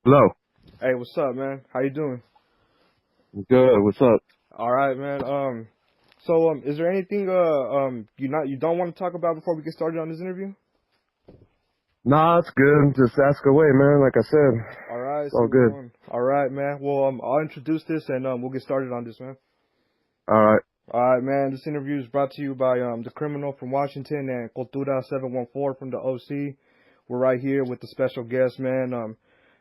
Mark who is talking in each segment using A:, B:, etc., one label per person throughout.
A: Hello.
B: Hey, what's up, man? How you doing?
A: Good. What's up?
B: All right, man. Is there anything you don't want to talk about before we get started on this interview?
A: Nah, it's good. Just ask away, man. Like I said,
B: All right,
A: it's all
B: sweet
A: good.
B: one. All right, man. Well, I'll introduce this and we'll get started on this, man.
A: All right.
B: All right, man. This interview is brought to you by the Criminal from Washington and Cultura 714 from the OC. We're right here with the special guest, man.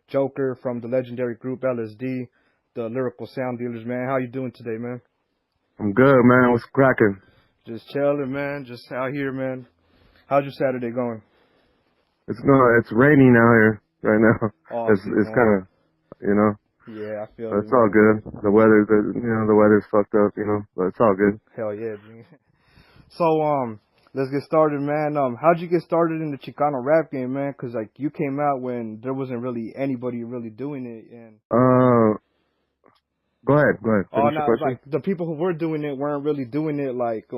B: Joker from the legendary group L.S.D, the lyrical sound dealers, man. How you doing today, man?
A: I'm good, man. What's cracking?
B: Just chilling, man. Just out here, man. How's your Saturday going?
A: It's raining out here right now.
B: Oh,
A: It's
B: man.
A: kind of, you know,
B: Yeah, I feel
A: but
B: it,
A: it's all
B: man.
A: good. The weather's fucked up, but it's all good.
B: Hell yeah, G. So, let's get started, man. How'd you get started in the Chicano rap game, man? 'Cause like you came out when there wasn't really anybody really doing it, and
A: Uh, Go ahead.
B: oh
A: Finish your
B: no,
A: question.
B: like the people who were doing it weren't really doing it like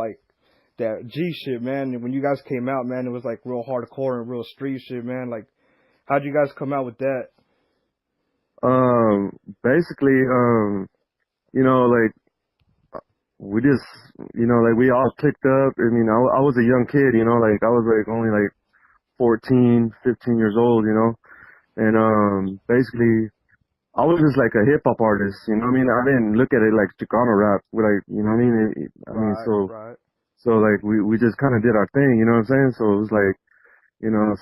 B: that G shit, man. And when you guys came out, man, it was like real hardcore and real street shit, man. Like, how'd you guys come out with that?
A: Basically, like we just, like we all clicked up. I mean, I was a young kid, like I was like only like 14, 15 years old. And basically I was just like a hip hop artist, you know what I mean? I didn't look at it like Chicano rap, like, you know what I mean?
B: Right, right.
A: So like we just kind of did our thing, you know what I'm saying? So it was like,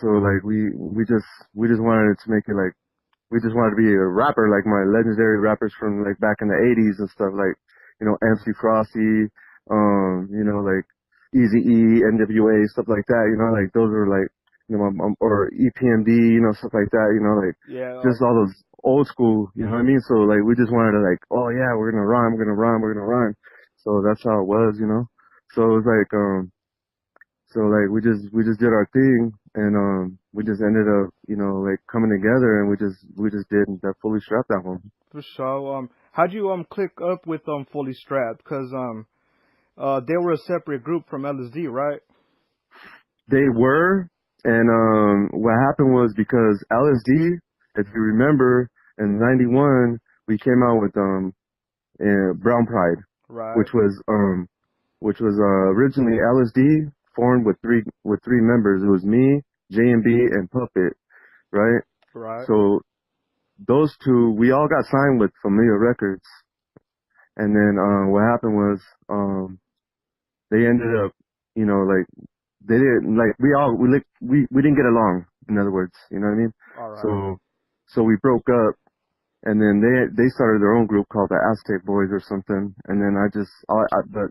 A: so like we just wanted to make it like, we just wanted to be a rapper like my legendary rappers from like back in the 80s and stuff like, MC Frosty, like Easy E, NWA, stuff like that, like those are like, or EPMD, stuff like that, like
B: Yeah,
A: just all those old school, you know what I mean? So like we just wanted to like, oh yeah, we're gonna rhyme, we're gonna rhyme, we're gonna rhyme. So that's how it was. So it was like, so like we just did our thing and we just ended up, like coming together and we just did that Fully Strapped album.
B: for sure. How'd you click up with Fully Strapped? 'Cause they were a separate group from LSD, right?
A: They were, and what happened was because LSD, if you remember, in '91 we came out with Brown Pride,
B: Right,
A: which was originally LSD formed with three members. It was me, JMB, and Puppet, right?
B: right.
A: So those two, we all got signed with Familia Records, and then what happened was they ended up, like they didn't like we didn't get along. In other words, you know what I mean?
B: All right.
A: So we broke up, and then they started their own group called the Aztec Boys or something. And then but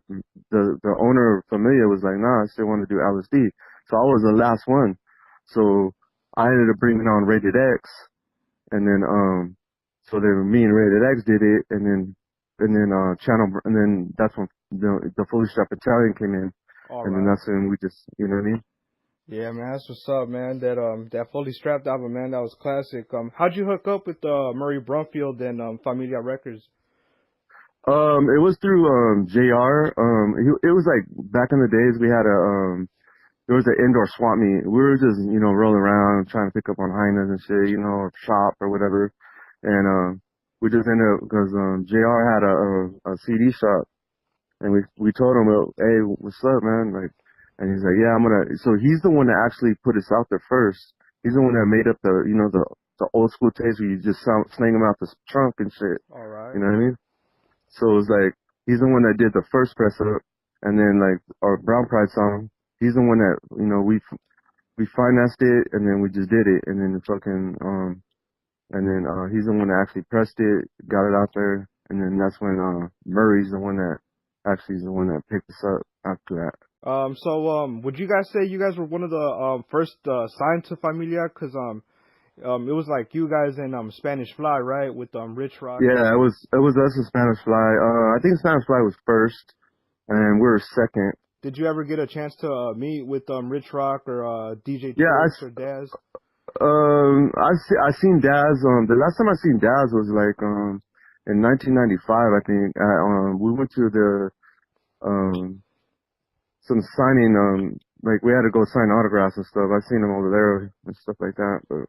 A: the owner of Familia was like, nah, I still want to do LSD. So I was the last one. So I ended up bringing on Rated X, and then so then me and Rated X did it, and then that's when the Fully Strapped Italian came in,
B: All
A: and then
B: right.
A: that's when we just, you know what I mean?
B: Yeah, man, that's what's up, man. That Fully Strapped album, man, that was classic. How'd you hook up with Murray Brumfield and Familia Records?
A: It was through JR. It was like back in the days we had there was an indoor swap meet. We were just, rolling around trying to pick up on hyenas and shit, or shop or whatever. And we just ended up because JR had a CD shop, and we told him, well, hey, what's up, man? Like, and he's like, yeah, I'm gonna. So he's the one that actually put us out there first. He's the one that made up the old school tapes where you just sling them out the trunk and shit.
B: All right.
A: You know what I mean? So it was like he's the one that did the first press up, and then like our Brown Pride song, he's the one that we financed it, and then we just did it, and then he's the one that actually pressed it, got it out there, and then that's when Murray's the one that actually is the one that picked us up after that.
B: Would you guys say you guys were one of the first signed to Familia? 'Cause it was like you guys and Spanish Fly, right? With Rich Rock and
A: Yeah, it was us and Spanish Fly. I think Spanish Fly was first, and we were second.
B: did you ever get a chance to meet with Rich Rock or DJ
A: Yeah,
B: Twix or Daz?
A: I seen Daz. The last time I seen Daz was like in 1995. I think we went to the um some signing. Like we had to go sign autographs and stuff. I seen him over there and stuff like that. But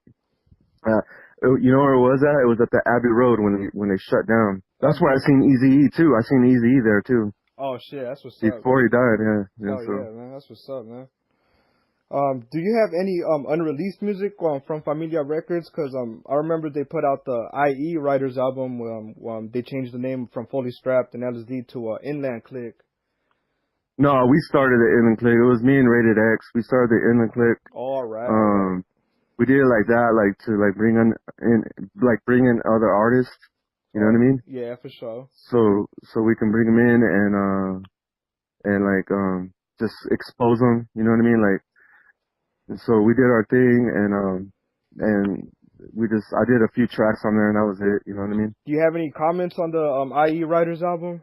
A: You know where it was at? It was at the Abbey Road when they shut down. That's where I seen Eazy-E too. I seen Eazy-E there too.
B: Oh shit, that's what's up.
A: Before he died, yeah. Yeah,
B: Hell
A: so.
B: yeah, man, that's what's up, man. Do you have any unreleased music from Familia Records? Cause I remember they put out the IE Writers album. They changed the name from Fully Strapped and L.S.D to Inland Click.
A: No, we started the Inland Click. It was me and Rated X. We started the Inland Click.
B: All right, all right.
A: We did it like that, like to like bring in other artists. You know what I mean?
B: Yeah, for sure.
A: So we can bring them in and like just expose them. You know what I mean? Like, and so we did our thing and I did a few tracks on there and that was it. You know what I mean?
B: Do you have any comments on the IE Writers album?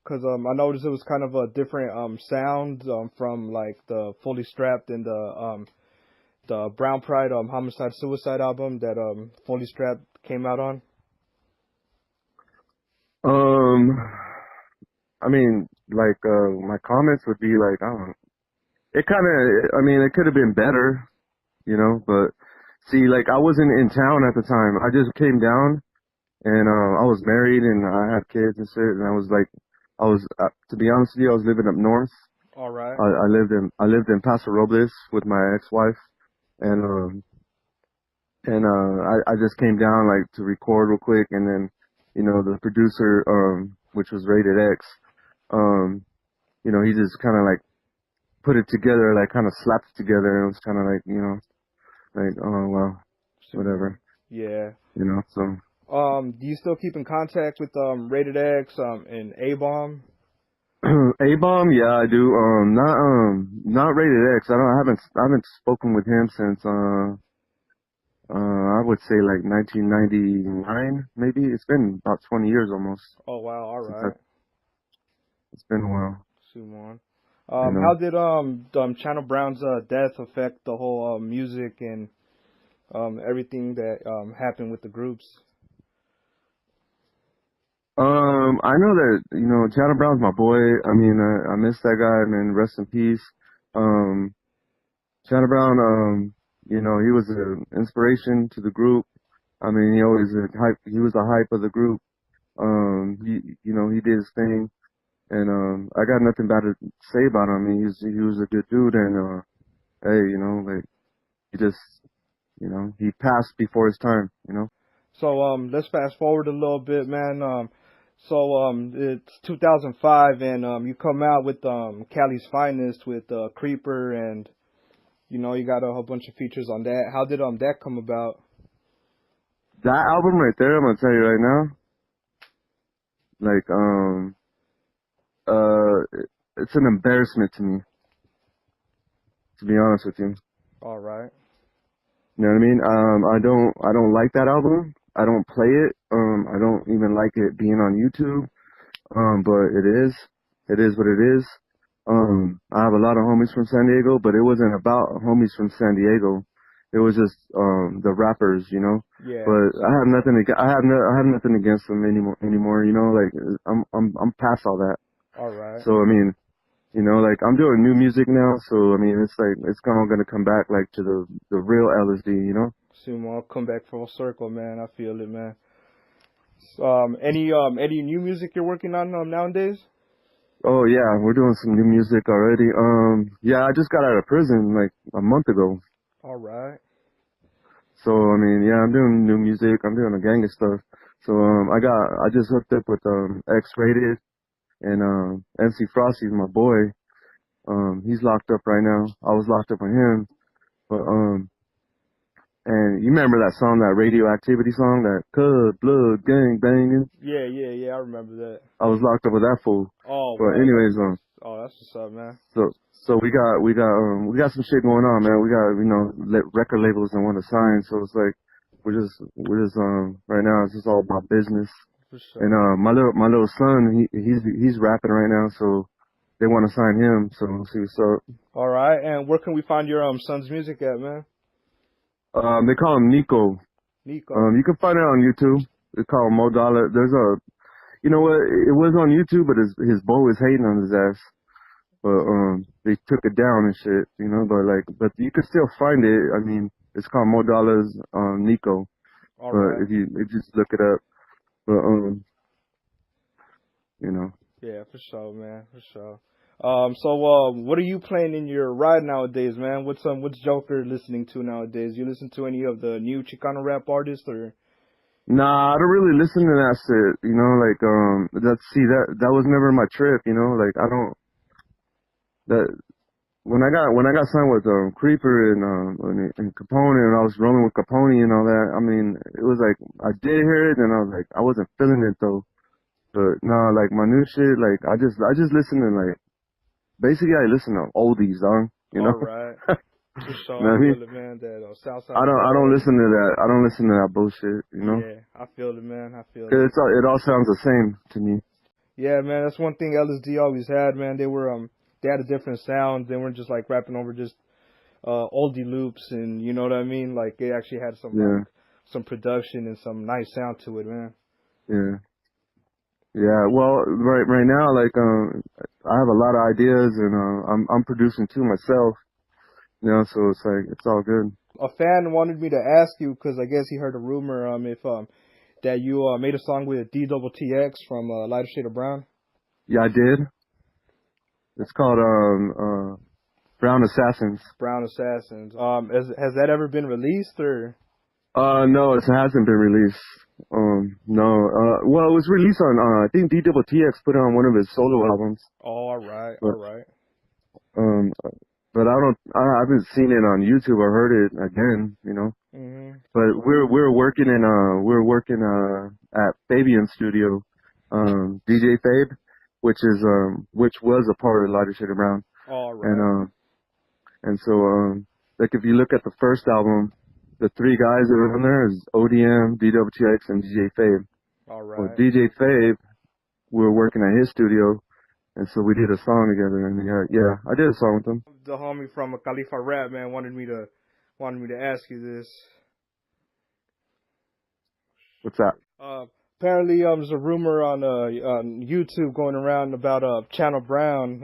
B: Cause I noticed it was kind of a different sound from like the Fully Strapped and the Brown Pride Homicide Suicide album that Fully Strapped came out on.
A: I mean, like my comments would be like, I don't know. It kind of, I mean, it could have been better, you know, but see, like I wasn't in town at the time. I just came down and I was married and I had kids and shit, and I was like, to be honest with you, I was living up north.
B: All right.
A: I lived in Paso Robles with my ex-wife, and I just came down like to record real quick, and then you know the producer which was Rated X, you know, he just kind of like put it together, like kind of slapped it together, and it was kind of like, you know, like, oh well, whatever,
B: Yeah.
A: you know. So
B: Do you still keep in contact with Rated X and A-Bomb?
A: A-Bomb, yeah, I do. Not Rated X. I haven't spoken with him since I would say like 1999, maybe. It's been about 20 years almost.
B: Oh wow, all
A: Since
B: right.
A: it's been a while,
B: Suman.
A: you
B: How
A: know.
B: did Channel Brown's death affect the whole music and everything that happened with the groups?
A: I know that, you know, Channel Brown's my boy. I mean, I miss that guy, man. Rest in peace. Um, Channel Brown, you know, he was an inspiration to the group. I mean, he was the hype of the group. You know, he did his thing, and I got nothing bad to say about him. I mean, he was a good dude, and hey, you know, like he just, you know, he passed before his time, you know.
B: So let's fast forward a little bit, man. It's 2005, and you come out with Cali's Finest with Creeper, and you know you got a whole bunch of features on that. How did that come about?
A: That album right there, I'm gonna tell you right now, like it's an embarrassment to me, to be honest with you.
B: All right.
A: You know what I mean? I don't like that album. I don't play it. I don't even like it being on YouTube. But it is what it is. I have a lot of homies from San Diego, but it wasn't about homies from San Diego. It was just, the rappers, you know.
B: Yeah.
A: But I have nothing against them anymore, you know, like, I'm past all that.
B: All right.
A: So, I mean, you know, like, I'm doing new music now, so, I mean, it's like, it's kind of gonna come back, like, to the real L.S.D, you know?
B: Soon I'll come back full circle, man. I feel it, man. Any new music you're working on nowadays?
A: Oh yeah, we're doing some new music already. Yeah, I just got out of prison like a month ago.
B: All right.
A: So I mean, yeah, I'm doing new music. I'm doing a gang of stuff. So I just hooked up with X-Rated and MC Frosty's my boy. He's locked up right now. I was locked up with him. But and you remember that song, that radioactivity song, that Cub Blood Gang Banging?
B: Yeah. I remember that.
A: I was locked up with that fool.
B: Oh,
A: But
B: word.
A: anyways,
B: That's what's up, man.
A: So we got some shit going on, man. We got, you know, record labels that want to sign. So it's like we're just right now it's just all about business.
B: For
A: And
B: sure.
A: my little son, he's rapping right now, so they want to sign him. So we'll see what's up.
B: All right. And where can we find your son's music at, man?
A: They call him Nico.
B: Nico.
A: You can find it on YouTube. They call him Mo Dollar. There's you know what? It was on YouTube, but his boy was hating on his ass. But they took it down and shit, you know. But you can still find it. I mean, it's called Mo Dollars Nico.
B: All
A: But
B: right.
A: if you just look it up, but you know.
B: Yeah, for sure, man, for sure. So what are you playing in your ride nowadays, man? What's Joker listening to nowadays? You listen to any of the new Chicano rap artists, or?
A: Nah, I don't really listen to that shit. You know, like that was never my trip. You know, like I don't that when I got signed with Creeper and Capone and I was rolling with Capone and all that. I mean, it was like I did hear it and I was like I wasn't feeling it though. But no, like my new shit, like I just listen to like basically I listen to oldies, dog. You
B: All
A: know,
B: right. For sure,
A: you know
B: I
A: what I mean?
B: feel it, man. That Southside
A: I don't
B: Boy.
A: listen to that. I don't listen to that bullshit. You know,
B: Yeah, I feel it, man. I feel
A: 'cause
B: it.
A: it all sounds the same to me.
B: Yeah, man. That's one thing L.S.D always had, man. They had a different sound. They weren't just like rapping over just oldie loops, and you know what I mean. Like they actually had
A: Yeah,
B: some production and some nice sound to it, man.
A: yeah. Yeah, well, right now, like, I have a lot of ideas, and I'm producing too myself, you know. So it's like it's all good.
B: A fan wanted me to ask you because I guess he heard a rumor if that you made a song with DXX from Lighter Shade of Brown.
A: Yeah, I did. It's called Brown Assassins.
B: Brown Assassins. Has that ever been released or?
A: No, it hasn't been released. No. Well, it was released on I think DXX put it on one of his solo albums,
B: Oh, all right, all
A: but
B: right.
A: um, I haven't seen it on YouTube or heard it again, you know.
B: Mhm.
A: But we're working at Fabian's studio, DJ Fabe, which was a part of Lighter Shade of Brown.
B: All
A: And
B: right,
A: and so like if you look at the first album, the three guys that were on there is ODM, DWTX and DJ Fabe.
B: all
A: Well,
B: right.
A: DJ Fabe, we were working at his studio, and so we did a song together, and yeah, I did a song with him.
B: The homie from Khalifa Rap, man, wanted me to ask you this.
A: What's that?
B: Apparently, there's a rumor on YouTube going around about Channel Brown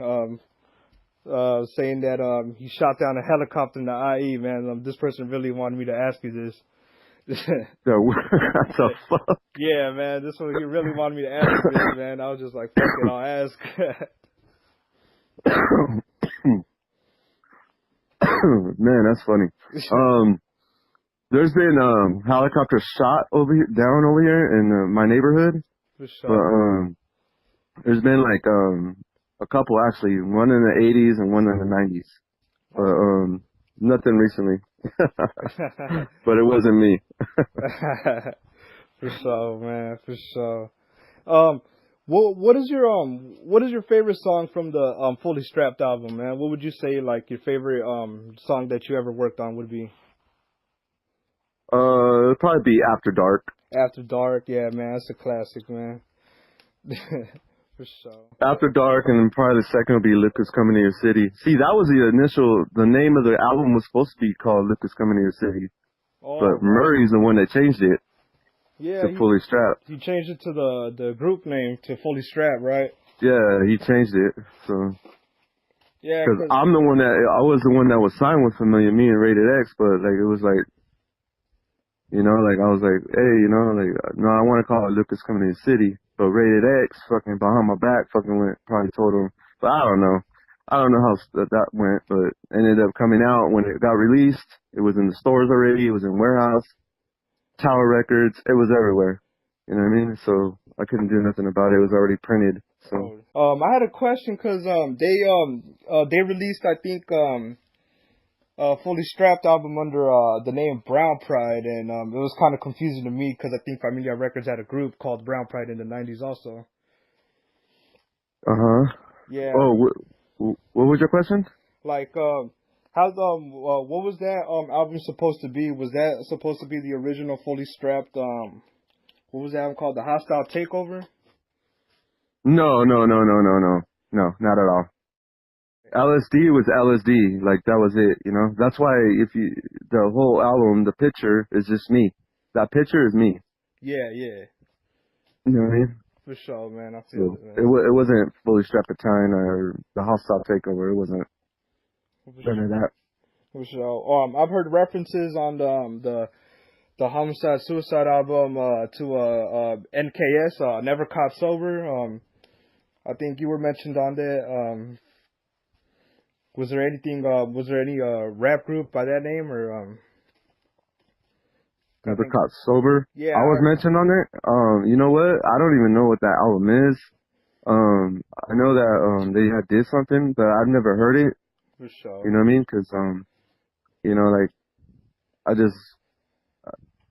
B: saying that he shot down a helicopter in the IE. Man, this person really wanted me to ask you this.
A: Yeah, that's a fuck.
B: Yeah, man, this one he really wanted me to ask you this, man. I was just like, fuck it, I'll ask.
A: Man, that's funny. There's been helicopters shot down over here in my neighborhood,
B: For
A: but
B: sure.
A: there's been like a couple actually, one in the 80s and one in the 90s, but
B: Oh.
A: nothing recently. But it wasn't me.
B: For sure, man, for sure. Um, what is your favorite song from the Fully Strapped album, man? What would you say like your favorite song that you ever worked on would be?
A: It'd probably be After Dark.
B: After Dark, yeah, man, that's a classic, man. For sure.
A: After Dark, and then probably the second would be Look Who's Coming to Your City. See, that was the name of the album was supposed to be called Look Who's Coming to Your City,
B: All
A: but
B: right.
A: Murray's the one that changed it
B: Yeah,
A: to Fully Strapped.
B: he changed it to the group name to Fully Strapped, right?
A: Yeah, he changed it. So,
B: Yeah,
A: cause
B: 'cause
A: I was the one that was signed with Familia, me and Rated X, but like, it was like, you know, like I was like, hey, you know, like, no, I want to call it Lucas Coming to the City, but Rated X fucking behind my back fucking probably told him, but I don't know. I don't know how that went, but it ended up coming out when it got released. It was in the stores already. It was in warehouse, Tower Records. It was everywhere. You know what I mean? So I couldn't do nothing about it. It was already printed. So.
B: I had a question because they released I think Fully Strapped album under the name Brown Pride, and it was kind of confusing to me because I think Familia Records had a group called Brown Pride in the '90s also.
A: Uh-huh.
B: Yeah,
A: Oh, what was your question?
B: like what was that album supposed to be? Was that supposed to be the original Fully Strapped what was that album called? The Hostile Takeover?
A: No, no, no, no, no, no. No, not at all. L.S.D was L.S.D. Like, that was it, you know? That's why the whole album, the picture is just me. That picture is me.
B: Yeah, yeah,
A: You know what I mean?
B: for sure, man. I feel
A: So,
B: it,
A: it,
B: man.
A: it wasn't Fully Strapped at Time or the Hostile Takeover. It wasn't
B: For
A: none of
B: sure.
A: that.
B: For sure. I've heard references on the the Homicide Suicide album to NKS, Never Caught Sober. I think you were mentioned on that. Was there anything? Was there any rap group by that name or? I
A: Never
B: think
A: Caught Sober.
B: yeah,
A: I was mentioned on it. You know what? I don't even know what that album is. I know that they had did something, but I've never heard it.
B: for
A: You
B: sure.
A: know what I mean? 'Cause you know, like I just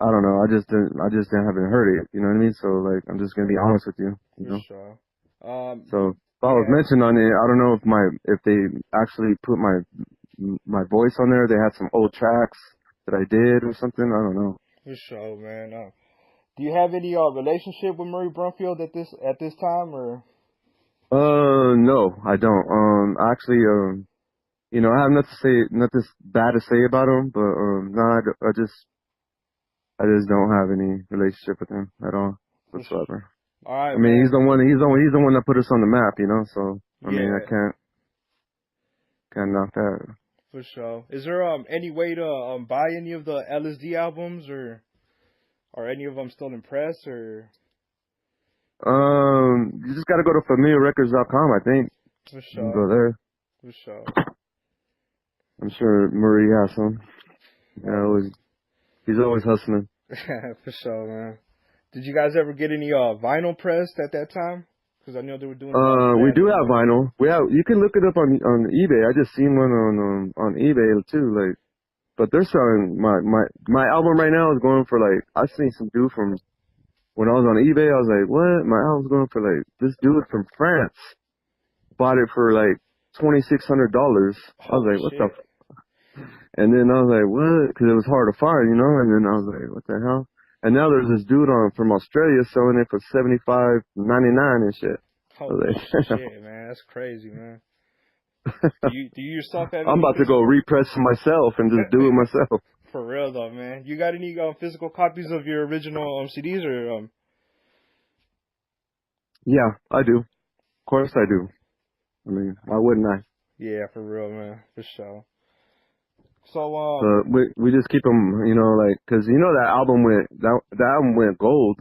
A: I don't know. I just didn't haven't heard it. You know what I mean? So like I'm just gonna be honest with you. You
B: For
A: know.
B: sure.
A: So if I was
B: Yeah,
A: mentioned on it, I don't know if they actually put my voice on there. They had some old tracks that I did or something. I don't know.
B: for sure, man. Do you have any relationship with Murray Brumfield at this time or?
A: No, I don't. Actually, you know, I have nothing bad to say about him, but no, I just don't have any relationship with him at all
B: For sure.
A: whatsoever.
B: All
A: I
B: right,
A: mean,
B: man.
A: he's the one that put us on the map, you know. So I mean, I
B: Yeah,
A: can't knock that.
B: for sure. Is there any way to buy any of the L.S.D albums or are any of them still in press or?
A: You just gotta go to FamiliaRecords.com. I think
B: For
A: you can go
B: sure.
A: there.
B: For sure.
A: I'm sure Murray has some. Yeah, he's always hustling.
B: For sure, man. Did you guys ever get any vinyl pressed at that time? Because I know they were doing a lot of
A: We
B: that.
A: do have vinyl. You can look it up on eBay. I just seen one on eBay too. Like, but they're selling my album right now is going for like I seen some dude from when I was on eBay. I was like, what? My album's going for like this dude from France bought it for like $2,600. I was
B: Holy
A: like, what the?
B: shit.
A: And then I was like, what? Because it was hard to find, you know. And then I was like, what the hell? And now there's this dude from Australia selling it for $75.99 and shit. I was
B: Holy
A: like,
B: shit, man. That's crazy, man. Do you yourself have
A: I'm
B: any
A: about to go
B: physical?
A: repress myself and just do it myself.
B: For real though, man. You got any physical copies of your original CDs or
A: Yeah, I do. Of course I do. I mean, why wouldn't I?
B: Yeah, for real, man. For sure. So
A: But we just keep them, you know, like, cause you know that album went gold.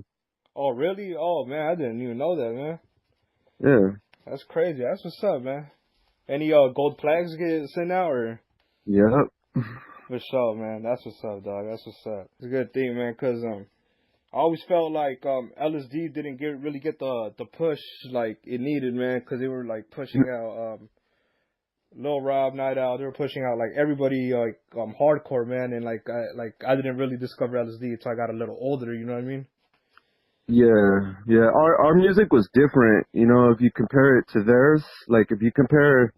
B: oh really? Oh man, I didn't even know that, man.
A: Yeah.
B: That's crazy. That's what's up, man. Any gold plaques get sent out or?
A: Yep.
B: For sure, man. That's what's up, dog. That's what's up. It's a good thing, man, cause I always felt like L.S.D didn't really get the push like it needed, man, cause they were like pushing out Lil Rob, Night Owl. They were pushing out like everybody like hardcore, man, and I didn't really discover L.S.D until I got a little older. You know what I mean?
A: Yeah, yeah. Our music was different, you know. If you compare it to theirs, like if you compare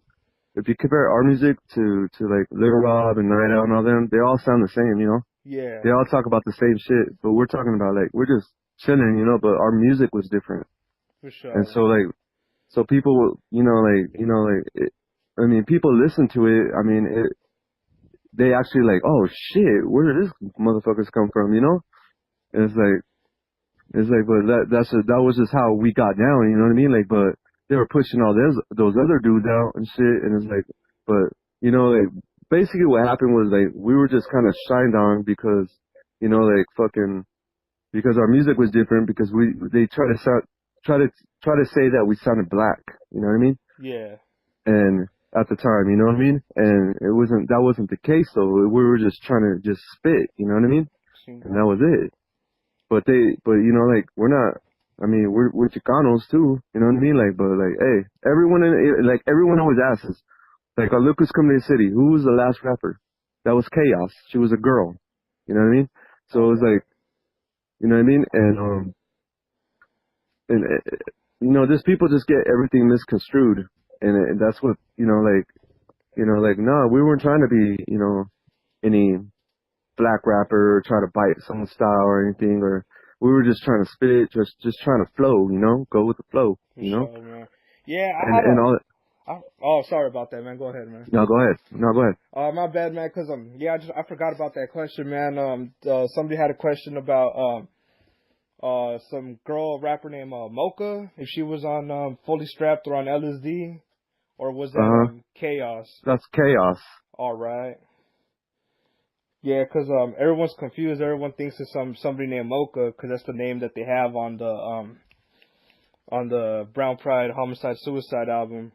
A: our music to like Lil Rob and Night Owl and all them, they all sound the same, you know.
B: Yeah,
A: They all talk about the same shit, but we're talking about like we're just chilling, you know. But our music was different,
B: for
A: and
B: sure,
A: so
B: man.
A: like so people, you know, like I mean, people listen to it. I mean, they actually like, oh shit, where did this motherfuckers come from, you know? And it's like, but that was just how we got down, you know what I mean? Like, but they were pushing all those other dudes out and shit, and it's like, but you know, like basically what happened was like we were just kind of shined on because, you know, like fucking because our music was different because they try to try to say that we sounded black, you know what I mean?
B: Yeah,
A: And at the time, you know what I mean? And that wasn't the case though. We were just trying to just spit, you know what I mean?
B: see,
A: And that was it. But you know, like we're not. I mean, we're Chicanos too, you know what I mean? Like, but like, hey, everyone always asks us, like, Lucas come to the city. Who was the last rapper? That was Chaos. She was a girl, you know what I mean? So it
B: all
A: was like,
B: right,
A: you know what I mean? And you know, just people just get everything misconstrued, and that's what like, no, we weren't trying to be, you know, any black rapper or try to bite someone's style or anything, or we were just trying to spit, just trying to flow, you know, go with the flow,
B: for
A: you know,
B: sure, man. Yeah, I had
A: and all.
B: oh, sorry about that, man. Go ahead, man.
A: No, go ahead. No, go ahead.
B: My bad, man. Cause yeah, I forgot about that question, man. Somebody had a question about some girl rapper named Mocha, if she was on Fully Strapped or on L.S.D, or was
A: Uh
B: that
A: huh.
B: Chaos?
A: That's Chaos.
B: All right. Yeah, 'cause everyone's confused. Everyone thinks it's somebody named Mocha, 'cause that's the name that they have on the Brown Pride Homicide Suicide album.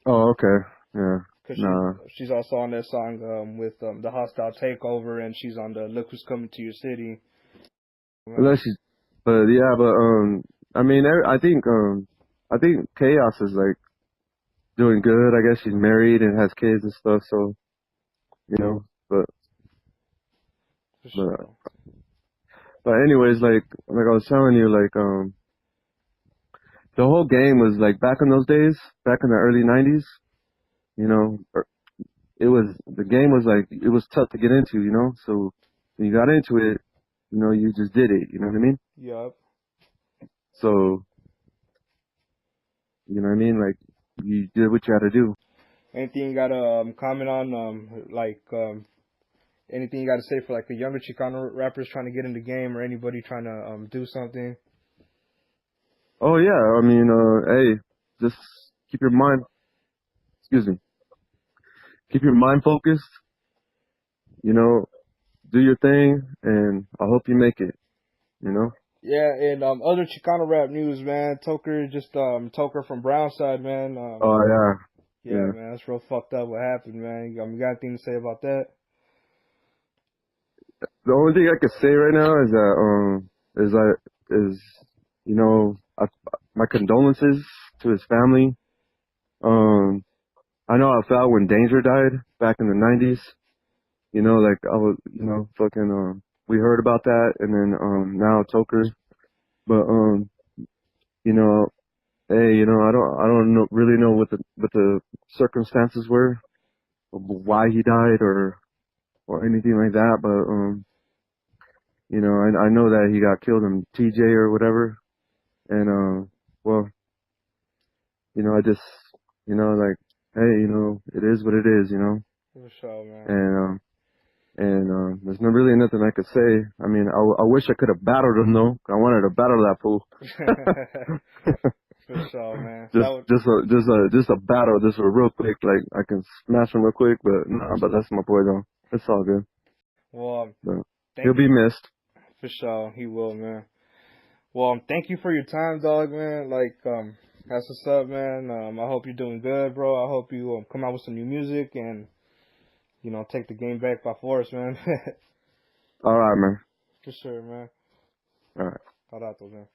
A: Oh, okay. Yeah.
B: 'Cause
A: Nah.
B: she's also on that song with the Hostile Takeover, and she's on the Look Who's Coming to Your City.
A: Unless she, but yeah, but I mean, I think Chaos is like doing good. I guess she's married and has kids and stuff. So you know, but
B: For
A: but
B: sure.
A: but anyways, like I was telling you, like the whole game was like back in those days, back in the early '90s. You know, the game was like it was tough to get into. You know, so when you got into it, you know, you just did it. You know what I mean?
B: Yup.
A: So you know what I mean? Like you did what you had to do.
B: Anything you gotta comment on, anything you gotta say for like the younger Chicano rappers trying to get in the game, or anybody trying to do something?
A: Oh yeah, I mean, hey, just keep your mind, excuse me, keep your mind focused. You know, do your thing, and I hope you make it. You know.
B: Yeah, and other Chicano rap news, man. Toker from Brownside, man.
A: Oh yeah,
B: Yeah,
A: yeah.
B: man, that's real fucked up what happened, man. You got anything to say about that?
A: The only thing I can say right now is you know, my condolences to his family. Um, I know I felt when Danger died back in the '90s. You know, like I was, you know, fucking we heard about that, and then now Toker, but you know. Hey, you know, I don't know, really know what the circumstances were, why he died or anything like that. But you know, I know that he got killed in TJ or whatever. And well, you know, I just, you know, like, hey, you know, it is what it is, you know.
B: For sure, man.
A: There's no really nothing I could say. I mean, I wish I could have battled him though. I wanted to battle that fool.
B: For sure, man. That would,
A: Just a battle, just a real quick. Like I can smash him real quick, but nah, but that's my boy though. It's all good.
B: well,
A: But he'll
B: thank you.
A: be missed.
B: For sure, he will, man. Well, thank you for your time, dog, man. Like, that's what's up, man. I hope you're doing good, bro. I hope you come out with some new music and, take the game back by force, man.
A: All right, man.
B: For sure, man.
A: All right.
B: Barato, man.